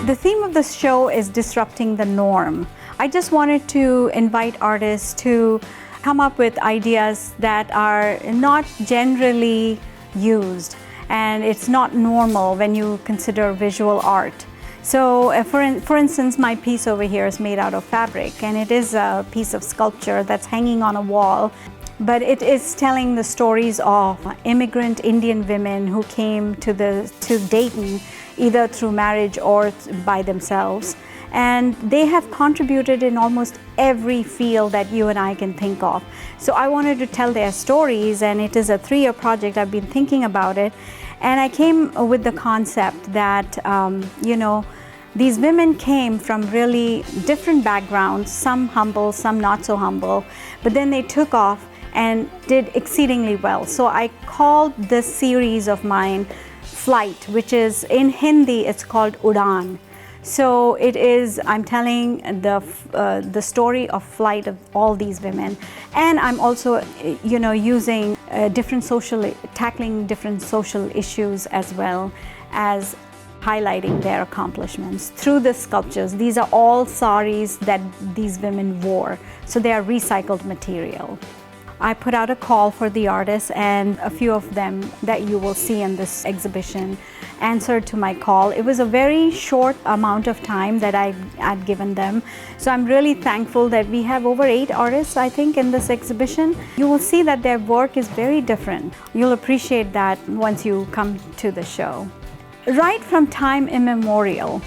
The theme of the show is disrupting the norm. I just wanted to invite artists to come up with ideas that are not generally used, and it's not normal when you consider visual art. So for instance, my piece over here is made out of fabric, and it is a piece of sculpture that's hanging on a wall, but it is telling the stories of immigrant Indian women who came to Dayton either through marriage or by themselves. And they have contributed in almost every field that you and I can think of. So I wanted to tell their stories, and it is a 3-year project. I've been thinking about it, and I came with the concept that, these women came from really different backgrounds, some humble, some not so humble, but then they took off and did exceedingly well. So I called this series of mine Flight, which is in Hindi, it's called Udaan. So it is, I'm telling the story of flight of all these women, and I'm also, using tackling different social issues as well as highlighting their accomplishments through the sculptures. These are all saris that these women wore, so they are recycled material. I put out a call for the artists, and a few of them that you will see in this exhibition answered to my call. It was a very short amount of time that I'd given them. So I'm really thankful that we have over 8 artists, I think, in this exhibition. You will see that their work is very different. You'll appreciate that once you come to the show. Right from time immemorial,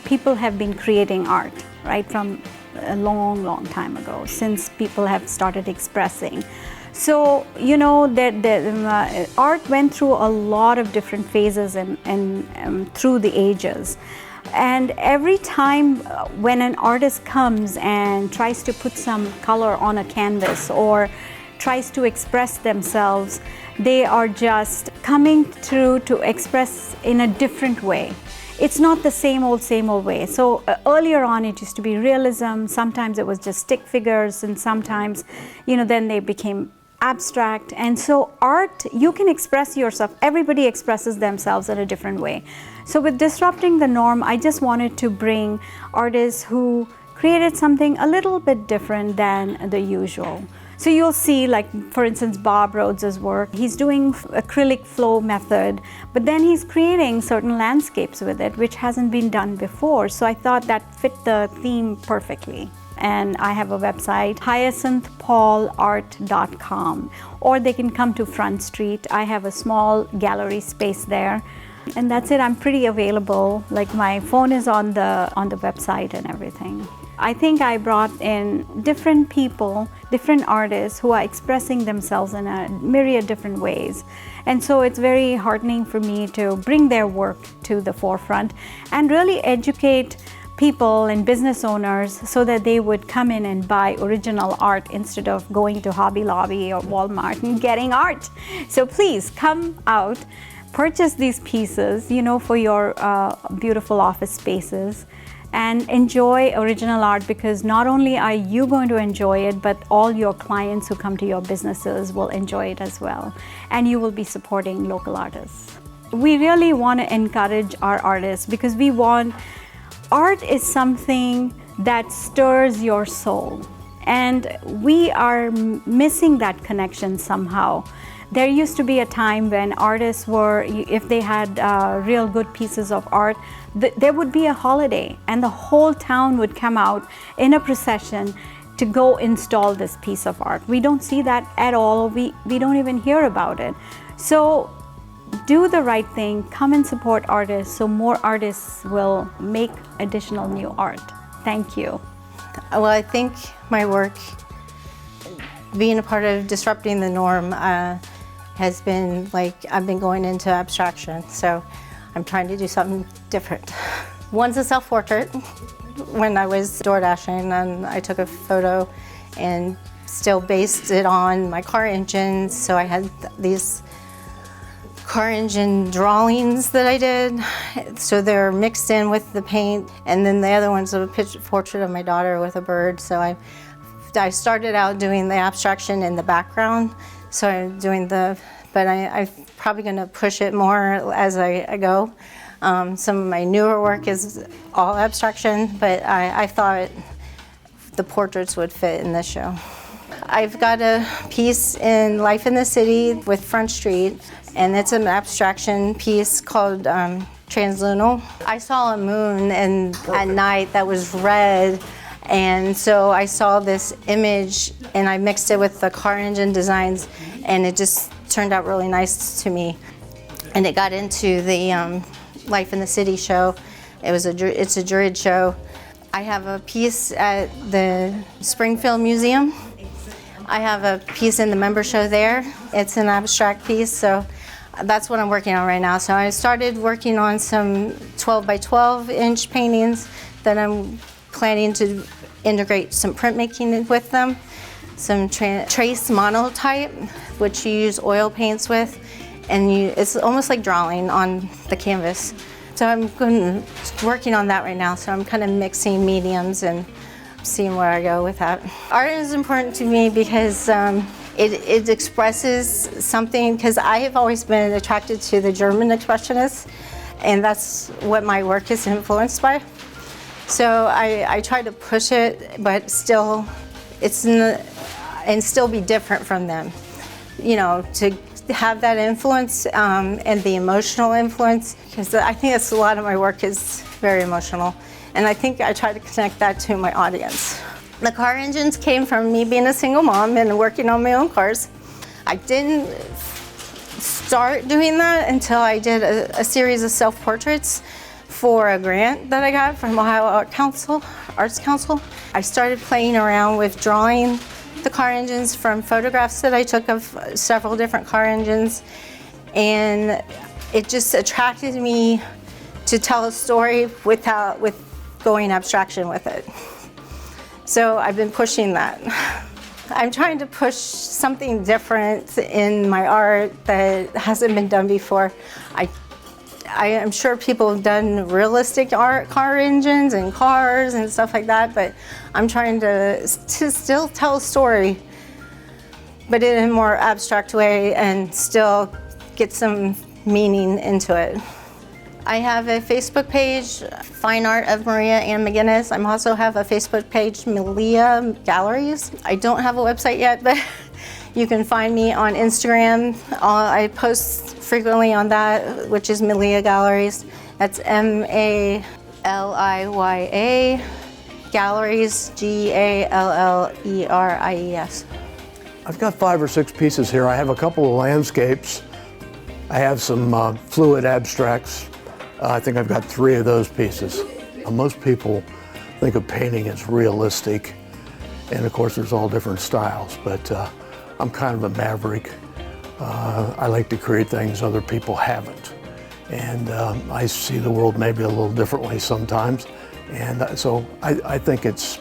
people have been creating art, right from a long time ago, since people have started expressing. So, art went through a lot of different phases and through the ages. And every time when an artist comes and tries to put some color on a canvas or tries to express themselves, they are just coming through to express in a different way. It's not the same old way. So earlier on it used to be realism, sometimes it was just stick figures, and sometimes, then they became abstract. And so art, you can express yourself, everybody expresses themselves in a different way. So with Disrupting the Norm, I just wanted to bring artists who created something a little bit different than the usual. So you'll see, like, for instance, Bob Rhodes's work. He's doing acrylic flow method, but then he's creating certain landscapes with it, which hasn't been done before. So I thought that fit the theme perfectly. And I have a website, hyacinthpaulart.com, or they can come to Front Street. I have a small gallery space there. And that's it. I'm pretty available. Like, my phone is on the website and everything. I think I brought in different people, different artists who are expressing themselves in a myriad different ways. And so it's very heartening for me to bring their work to the forefront and really educate people and business owners so that they would come in and buy original art instead of going to Hobby Lobby or Walmart and getting art. So please come out, purchase these pieces, for your beautiful office spaces, and enjoy original art, because not only are you going to enjoy it, but all your clients who come to your businesses will enjoy it as well. And you will be supporting local artists. We really want to encourage our artists, because art is something that stirs your soul. And we are missing that connection somehow. There used to be a time when artists if they had real good pieces of art, there would be a holiday and the whole town would come out in a procession to go install this piece of art. We don't see that at all. We don't even hear about it. So do the right thing, come and support artists so more artists will make additional new art. Thank you. Well, I think my work, being a part of Disrupting the Norm, has been like, I've been going into abstraction, so I'm trying to do something different. One's a self-portrait. When I was door dashing, and I took a photo and still based it on my car engine, so I had these car engine drawings that I did, so they're mixed in with the paint. And then the other one's a portrait of my daughter with a bird, so I started out doing the abstraction in the background. So I'm doing but I'm probably going to push it more as I go. Some of my newer work is all abstraction, but I thought the portraits would fit in this show. I've got a piece in Life in the City with Front Street, and it's an abstraction piece called Translunal. I saw a moon at night that was red, and so I saw this image and I mixed it with the car engine designs, and it just turned out really nice to me. And it got into the Life in the City show. It's a juried show. I have a piece at the Springfield Museum. I have a piece in the member show there. It's an abstract piece, so that's what I'm working on right now. So I started working on some 12 by 12 inch paintings that I'm planning to integrate some printmaking with them, some trace monotype, which you use oil paints with, and it's almost like drawing on the canvas. So I'm working on that right now, so I'm kind of mixing mediums and seeing where I go with that. Art is important to me because it expresses something, because I have always been attracted to the German expressionists, and that's what my work is influenced by. So I try to push it, but still, and still be different from them. You know, to have that influence and the emotional influence, because I think that's a lot of my work is very emotional. And I think I try to connect that to my audience. The car engines came from me being a single mom and working on my own cars. I didn't start doing that until I did a series of self-portraits for a grant that I got from Ohio Arts Council. I started playing around with drawing the car engines from photographs that I took of several different car engines, and it just attracted me to tell a story with going abstraction with it. So I've been pushing that. I'm trying to push something different in my art that hasn't been done before. I am sure people have done realistic art, car engines and cars and stuff like that, but I'm trying to still tell a story, but in a more abstract way and still get some meaning into it. I have a Facebook page, Fine Art of Maria Ann McGinnis. I also have a Facebook page, Malia Galleries. I don't have a website yet, but you can find me on Instagram. I post frequently on that, which is Malia Galleries. That's Malliya Galleries, Galleries. I've got 5 or 6 pieces here. I have a couple of landscapes. I have some fluid abstracts. I think I've got 3 of those pieces. Most people think of painting as realistic, and of course there's all different styles, but I'm kind of a maverick. I like to create things other people haven't, and I see the world maybe a little differently sometimes, and so I think it's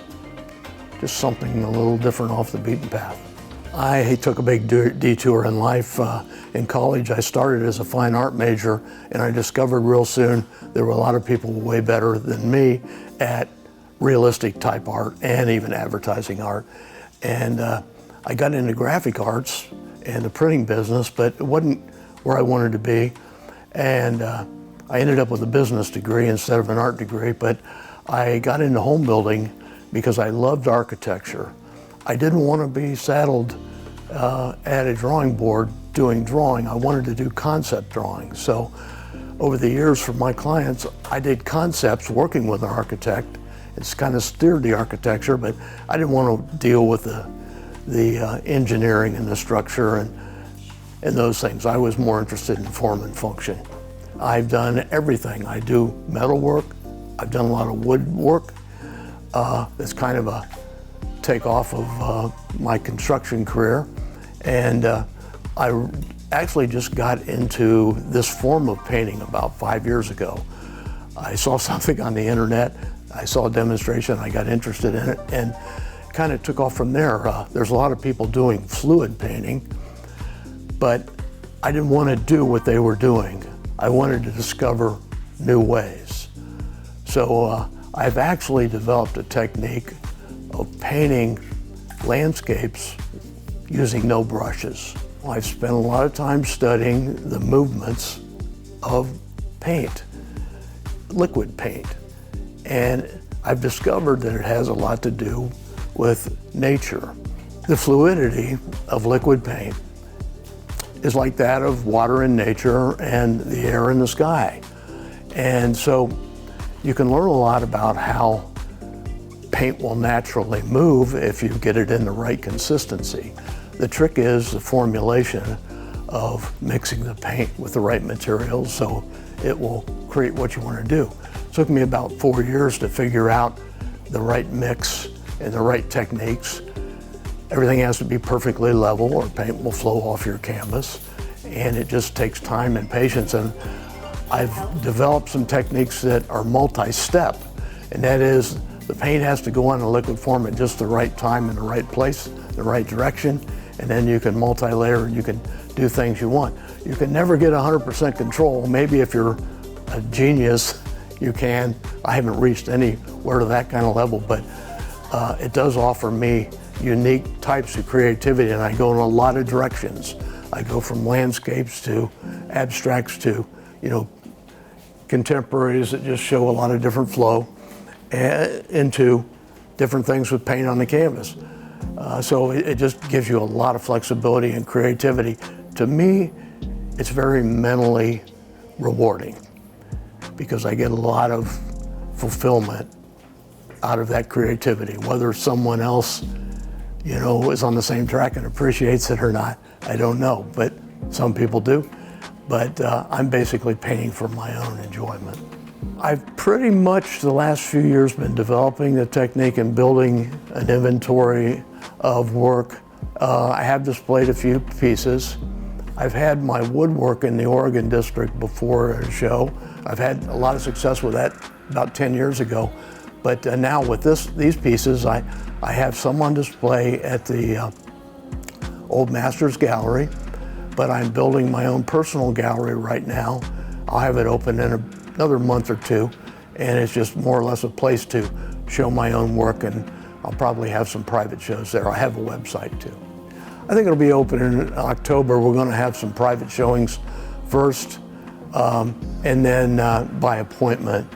just something a little different off the beaten path. I took a big detour in life. In college, I started as a fine art major, and I discovered real soon there were a lot of people way better than me at realistic type art and even advertising art. And I got into graphic arts and the printing business, but it wasn't where I wanted to be. And I ended up with a business degree instead of an art degree, but I got into home building because I loved architecture. I didn't want to be saddled at a drawing board doing drawing. I wanted to do concept drawing. So over the years for my clients, I did concepts working with an architect. It's kind of steered the architecture, but I didn't want to deal with the engineering and the structure and those things. I was more interested in form and function. I've done everything. I do metal work. I've done a lot of wood work. That's kind of a takeoff of my construction career. And I actually just got into this form of painting about 5 years ago. I saw something on the internet, I saw a demonstration, I got interested in it, and kind of took off from there. There's a lot of people doing fluid painting, but I didn't want to do what they were doing. I wanted to discover new ways. So I've actually developed a technique of painting landscapes using no brushes. I've spent a lot of time studying the movements of paint. liquid paint. And I've discovered that it has a lot to do with nature. The fluidity of liquid paint is like that of water in nature and the air in the sky. And so you can learn a lot about how paint will naturally move if you get it in the right consistency. The trick is the formulation of mixing the paint with the right materials so it will create what you want to do. It took me about 4 years to figure out the right mix and the right techniques. Everything has to be perfectly level or paint will flow off your canvas, and it just takes time and patience. And I've developed some techniques that are multi-step, and that is the paint has to go on the liquid form at just the right time in the right place, the right direction, and then you can multi-layer and you can do things you want. You can never get 100% control. Maybe if you're a genius, you can. I haven't reached anywhere to that kind of level, but it does offer me unique types of creativity, and I go in a lot of directions. I go from landscapes to abstracts to, contemporaries that just show a lot of different flow, into different things with paint on the canvas. So it just gives you a lot of flexibility and creativity. To me, it's very mentally rewarding because I get a lot of fulfillment out of that creativity. Whether someone else, is on the same track and appreciates it or not, I don't know, but some people do. But I'm basically painting for my own enjoyment. I've pretty much the last few years been developing the technique and building an inventory of work. I have displayed a few pieces. I've had my woodwork in the Oregon district before a show. I've had a lot of success with that about 10 years ago. But now with these pieces, I have some on display at the Old Masters Gallery, but I'm building my own personal gallery right now. I'll have it open in another month or two, and it's just more or less a place to show my own work, and I'll probably have some private shows there. I have a website too. I think it'll be open in October. We're going to have some private showings first, and then by appointment.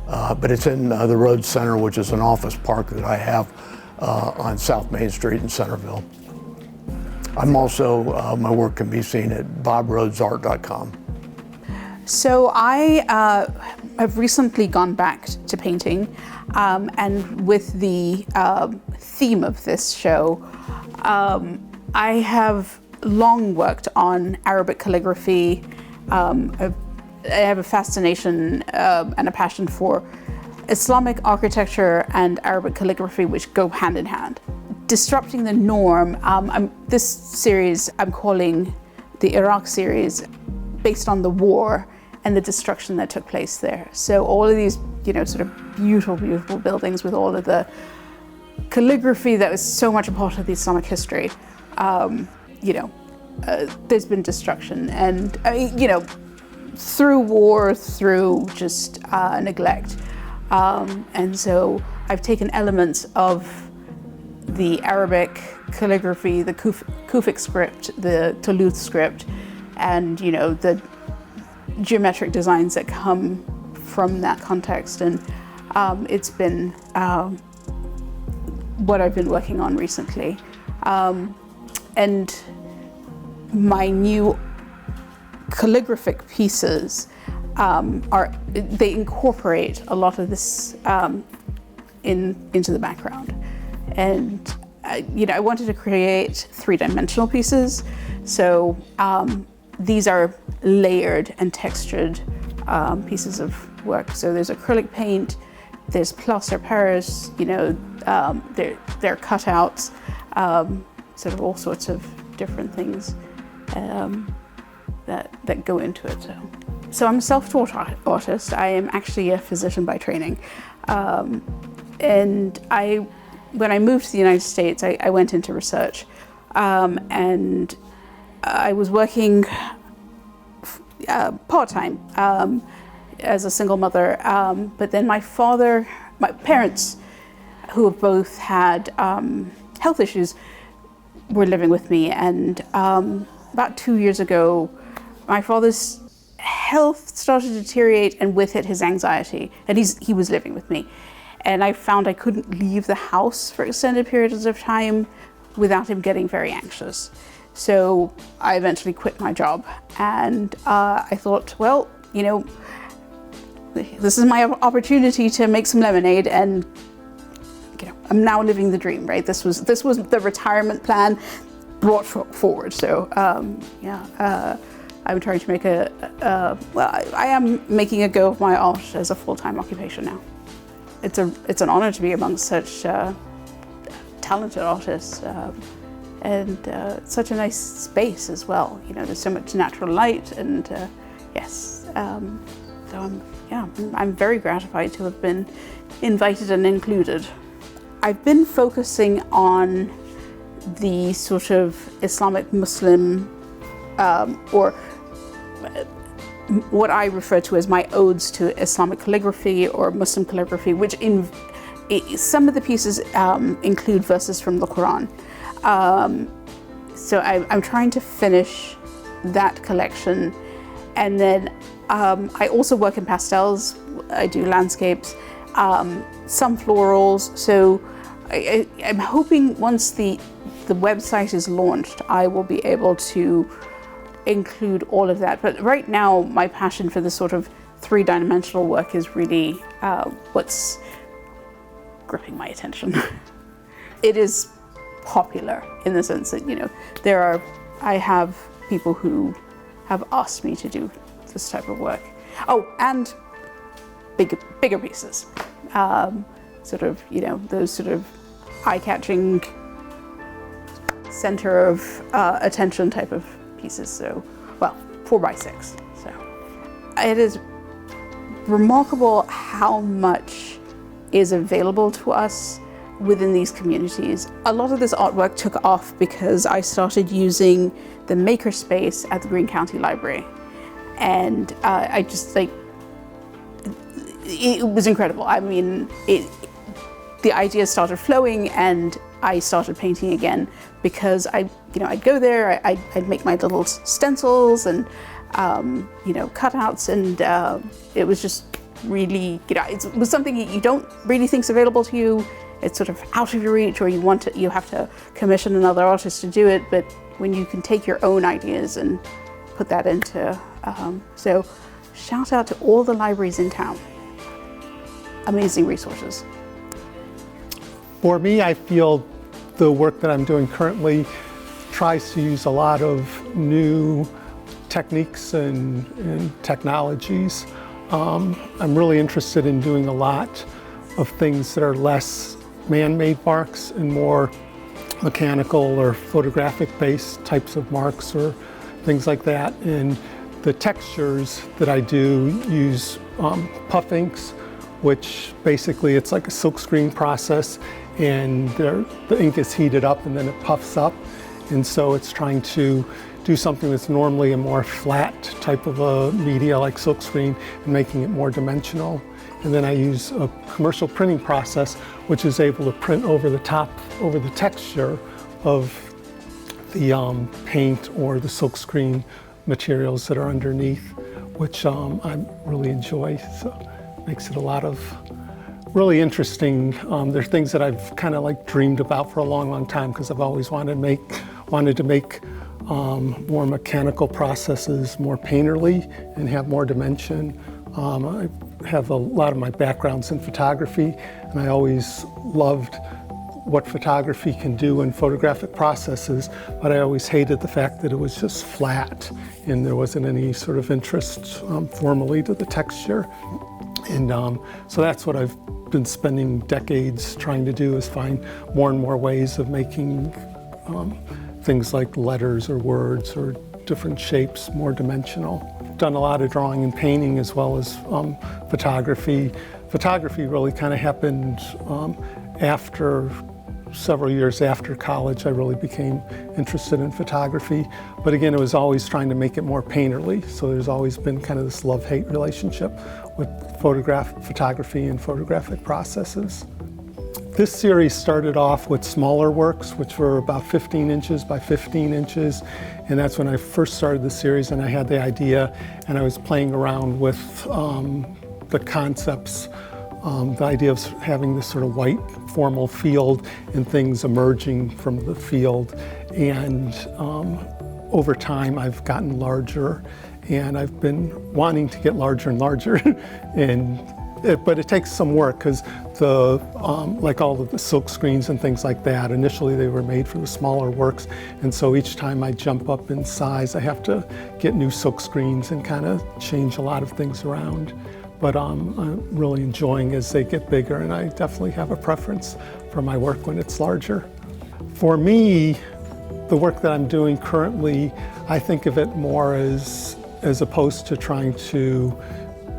But it's in the Rhodes Center, which is an office park that I have on South Main Street in Centerville. I'm also, my work can be seen at bobrhodesart.com. So I have recently gone back to painting, and with the theme of this show, I have long worked on Arabic calligraphy. I have a fascination and a passion for Islamic architecture and Arabic calligraphy, which go hand in hand. Disrupting the norm, this series I'm calling the Iraq series, based on the war and the destruction that took place there. So all of these, sort of beautiful, beautiful buildings with all of the calligraphy that was so much a part of the Islamic history. There's been destruction, and through war, through just neglect. And so I've taken elements of the Arabic calligraphy, the Kufic script, the Toulouse script, and the geometric designs that come from that context. And it's been what I've been working on recently. And my new calligraphic pieces they incorporate a lot of this into the background. And I wanted to create three-dimensional pieces. So these are layered and textured pieces of work. So there's acrylic paint, there's plaster Paris, they're cutouts, sort of all sorts of different things that go into it. So I'm a self-taught artist. I am actually a physician by training. And when I moved to the United States, I went into research. And I was working part-time as a single mother. But then my parents, who have both had health issues, were living with me. And about 2 years ago, my father's health started to deteriorate, and with it his anxiety, and he was living with me. And I found I couldn't leave the house for extended periods of time without him getting very anxious. So I eventually quit my job, and I thought, well, you know, this is my opportunity to make some lemonade, and you know, I'm now living the dream, right? This was the retirement plan brought forward. So I'm trying to make I am making a go of my art as a full-time occupation now. It's an honor to be amongst such talented artists, and such a nice space as well. You know, there's so much natural light, and yes. So I'm very gratified to have been invited and included. I've been focusing on the sort of Islamic Muslim, or what I refer to as my odes to Islamic calligraphy or Muslim calligraphy, which some of the pieces include verses from the Quran. So I'm trying to finish that collection, and then I also work in pastels. I do landscapes, some florals. So I'm hoping once the website is launched, I will be able to include all of that. But right now, my passion for this sort of three-dimensional work is really what's gripping my attention. It is popular in the sense that, you know, I have people who have asked me to do this type of work. Oh, and bigger pieces. Sort of, you know, those sort of eye-catching, center of attention type of pieces. So, well, 4x6. So it is remarkable how much is available to us within these communities. A lot of this artwork took off because I started using the makerspace at the Greene County Library. And I just like, it was incredible. I mean, the ideas started flowing, and I started painting again because I'd go there, I'd make my little stencils and cutouts, and it was just really, it was something you don't really think is available to you. It's sort of out of your reach, or you have to commission another artist to do it. But when you can take your own ideas and put that into, so shout out to all the libraries in town. Amazing resources. For me, I feel the work that I'm doing currently tries to use a lot of new techniques and technologies. I'm really interested in doing a lot of things that are less man-made marks and more mechanical or photographic-based types of marks or things like that. And the textures that I do use puff inks, which basically it's like a silkscreen process, and the ink is heated up and then it puffs up. And so it's trying to do something that's normally a more flat type of a media like silkscreen and making it more dimensional. And then I use a commercial printing process, which is able to print over the top, over the texture of the paint or the silkscreen materials that are underneath, which I really enjoy. So it makes it a lot of really interesting. There's things that I've kind of like dreamed about for a long, long time, because I've always wanted to make more mechanical processes more painterly and have more dimension. I have a lot of my backgrounds in photography, and I always loved what photography can do in photographic processes, but I always hated the fact that it was just flat and there wasn't any sort of interest formally to the texture. And so that's what I've been spending decades trying to do, is find more and more ways of making things like letters or words or different shapes more dimensional. Done a lot of drawing and painting as well as photography. Photography really kind of happened after several years after college. I really became interested in photography, but again, it was always trying to make it more painterly. So there's always been kind of this love-hate relationship with photography and photographic processes. This series started off with smaller works, which were about 15 inches by 15 inches. And that's when I first started the series, and I had the idea, and I was playing around with the concepts, the idea of having this sort of white formal field and things emerging from the field. And over time, I've gotten larger, and I've been wanting to get larger and larger. But it takes some work, because like all of the silk screens and things like that, initially they were made for the smaller works, and so each time I jump up in size, I have to get new silk screens and kind of change a lot of things around. But I'm really enjoying as they get bigger, and I definitely have a preference for my work when it's larger. For me, the work that I'm doing currently, I think of it more as opposed to trying to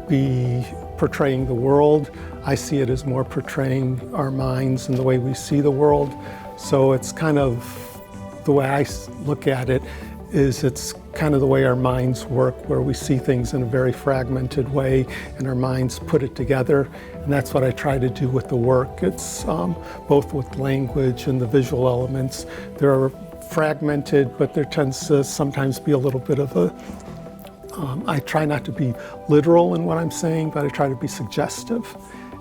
be portraying the world. I see it as more portraying our minds and the way we see the world. So it's kind of the way I look at it is it's kind of the way our minds work, where we see things in a very fragmented way and our minds put it together. And that's what I try to do with the work. It's both with language and the visual elements. They're fragmented, but there tends to sometimes be a little bit of a I try not to be literal in what I'm saying, but I try to be suggestive.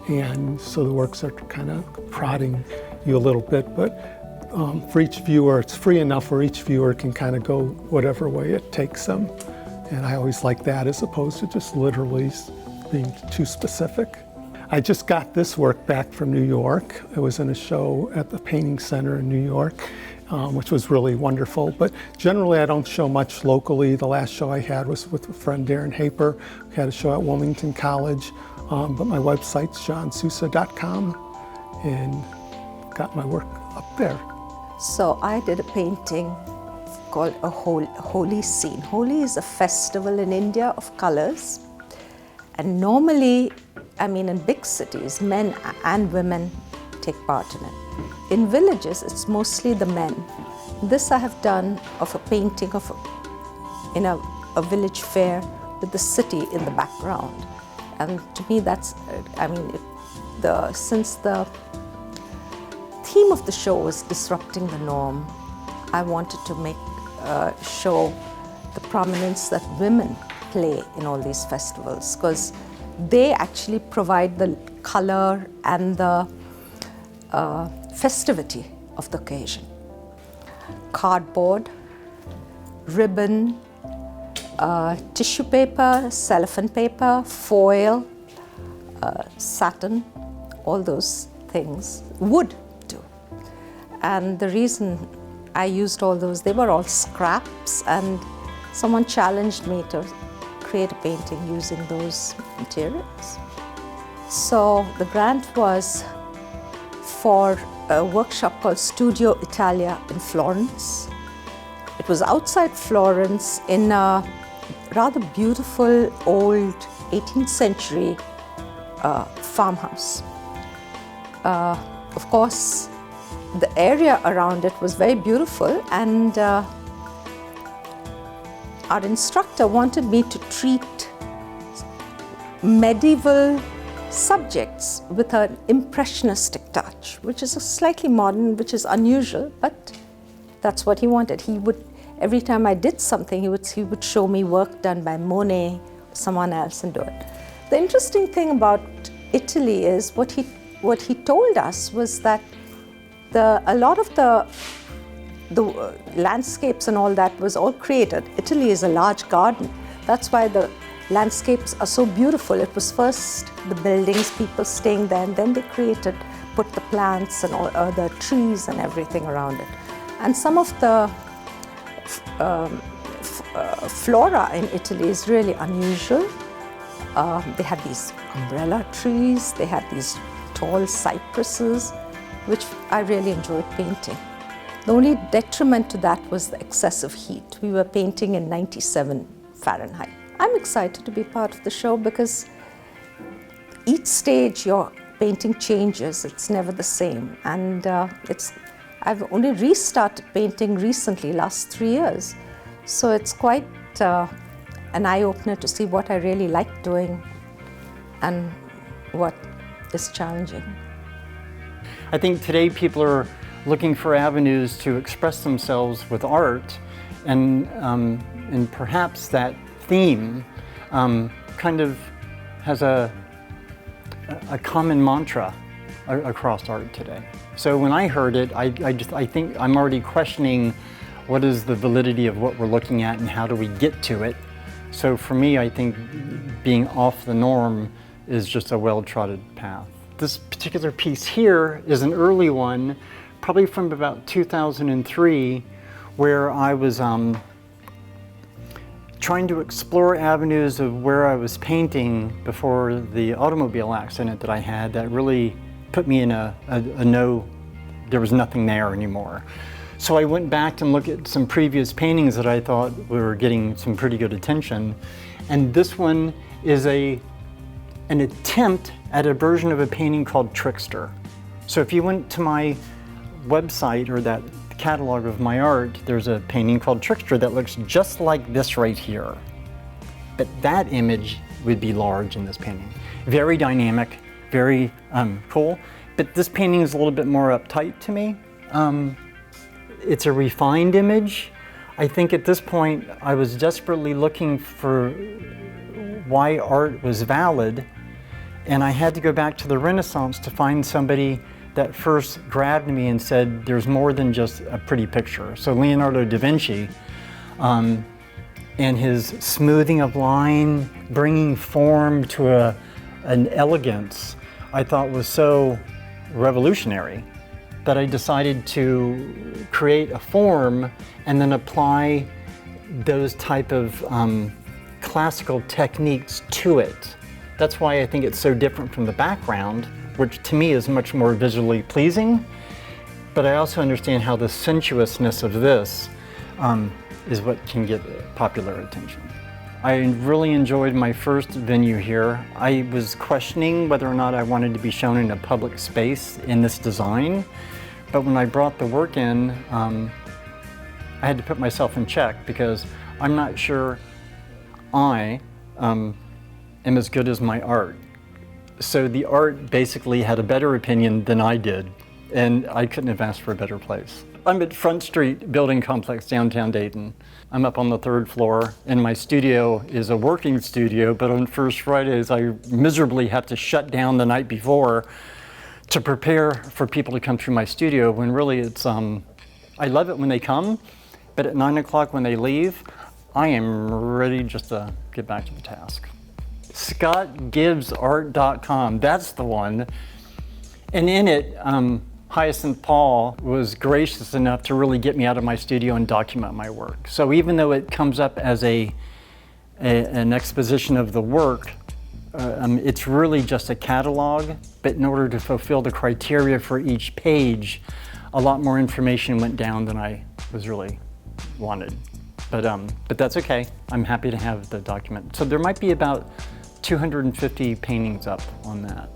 And so the works are kind of prodding you a little bit, but for each viewer, it's free enough where each viewer can kind of go whatever way it takes them. And I always like that as opposed to just literally being too specific. I just got this work back from New York. It was in a show at the Painting Center in New York, which was really wonderful. But generally, I don't show much locally. The last show I had was with a friend, Darren Haper. We had a show at Wilmington College. But my website's johnsousa.com, and got my work up there. So I did a painting called a Holi scene. Holi is a festival in India of colors. And normally, I mean, in big cities, men and women take part in it. In villages, it's mostly the men. This I have done of a painting of in a village fair with the city in the background. And to me, that's, I mean, since the theme of the show was disrupting the norm, I wanted to show the prominence that women play in all these festivals, because they actually provide the color and the festivity of the occasion. Cardboard, ribbon, tissue paper, cellophane paper, foil, satin, all those things. Wood too. And the reason I used all those, they were all scraps, and someone challenged me to create a painting using those materials. So the grant was for a workshop called Studio Italia in Florence. It was outside Florence in a rather beautiful old 18th century farmhouse. Of course, the area around it was very beautiful, and our instructor wanted me to treat medieval subjects with an impressionistic touch, which is a slightly modern, which is unusual, but that's what he wanted. He would, every time I did something, he would show me work done by Monet or someone else and do it. The interesting thing about Italy is what he told us was that a lot of the landscapes and all that was all created. Italy is a large garden. That's why the landscapes are so beautiful. It was first the buildings, people staying there, and then they put the plants and all the trees and everything around it. And some of the flora in Italy is really unusual. They had these umbrella trees, they had these tall cypresses, which I really enjoyed painting. The only detriment to that was the excessive heat. We were painting in 97 Fahrenheit. I'm excited to be part of the show because each stage your painting changes, it's never the same. And I've only restarted painting recently, last 3 years. So it's quite an eye-opener to see what I really like doing and what is challenging. I think today people are looking for avenues to express themselves with art, and perhaps that theme kind of has a common mantra across art today. So when I heard it, I think I'm already questioning what is the validity of what we're looking at and how do we get to it. So for me, I think being off the norm is just a well-trodden path. This particular piece here is an early one, probably from about 2003, where I was trying to explore avenues of where I was painting before the automobile accident that I had that really put me in a no, there was nothing there anymore. So I went back and looked at some previous paintings that I thought were getting some pretty good attention. And this one is an attempt at a version of a painting called Trickster. So if you went to my website or that catalog of my art, there's a painting called Trickster that looks just like this right here. But that image would be large in this painting. Very dynamic, very cool. But this painting is a little bit more uptight to me. It's a refined image. I think at this point I was desperately looking for why art was valid, and I had to go back to the Renaissance to find somebody that first grabbed me and said there's more than just a pretty picture. So Leonardo da Vinci and his smoothing of line, bringing form to an elegance I thought was so revolutionary that I decided to create a form and then apply those type of classical techniques to it. That's why I think it's so different from the background, which to me is much more visually pleasing. But I also understand how the sensuousness of this is what can get popular attention. I really enjoyed my first venue here. I was questioning whether or not I wanted to be shown in a public space in this design. But when I brought the work in, I had to put myself in check because I'm not sure I am as good as my art. So the art basically had a better opinion than I did, and I couldn't have asked for a better place. I'm at Front Street Building Complex, downtown Dayton. I'm up on the 3rd floor, and my studio is a working studio, but on First Fridays I miserably have to shut down the night before to prepare for people to come through my studio, when really it's, I love it when they come, but at 9 o'clock when they leave, I am ready just to get back to the task. ScottGibbsArt.com, that's the one. And in it, Hyacinth Paul was gracious enough to really get me out of my studio and document my work. So even though it comes up as an exposition of the work, it's really just a catalog, but in order to fulfill the criteria for each page, a lot more information went down than I was really wanted. But that's okay. I'm happy to have the document. So there might be about 250 paintings up on that.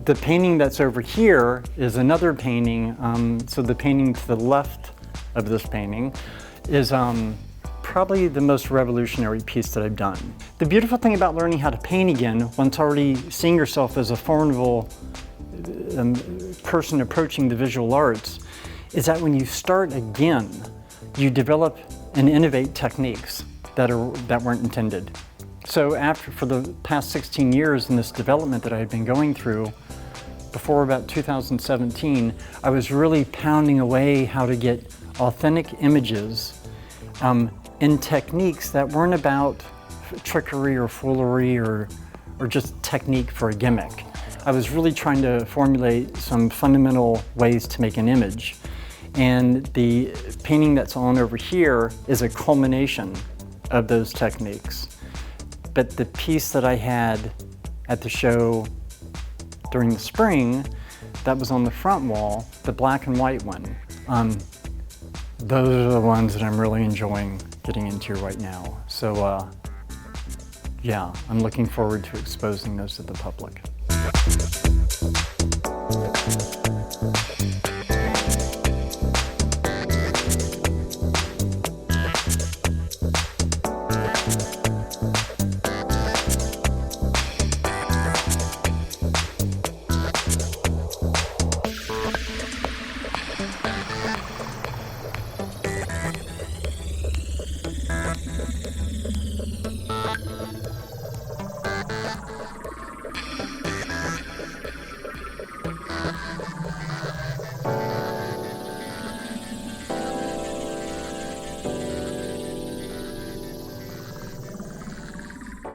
The painting that's over here is another painting. So the painting to the left of this painting is probably the most revolutionary piece that I've done. The beautiful thing about learning how to paint again, once already seeing yourself as a formidable person approaching the visual arts, is that when you start again, you develop and innovate techniques that weren't intended. So for the past 16 years in this development that I had been going through, before about 2017, I was really pounding away how to get authentic images in techniques that weren't about trickery or foolery or just technique for a gimmick. I was really trying to formulate some fundamental ways to make an image. And the painting that's on over here is a culmination of those techniques. But the piece that I had at the show during the spring that was on the front wall, the black and white one, those are the ones that I'm really enjoying getting into right now. So yeah, I'm looking forward to exposing those to the public.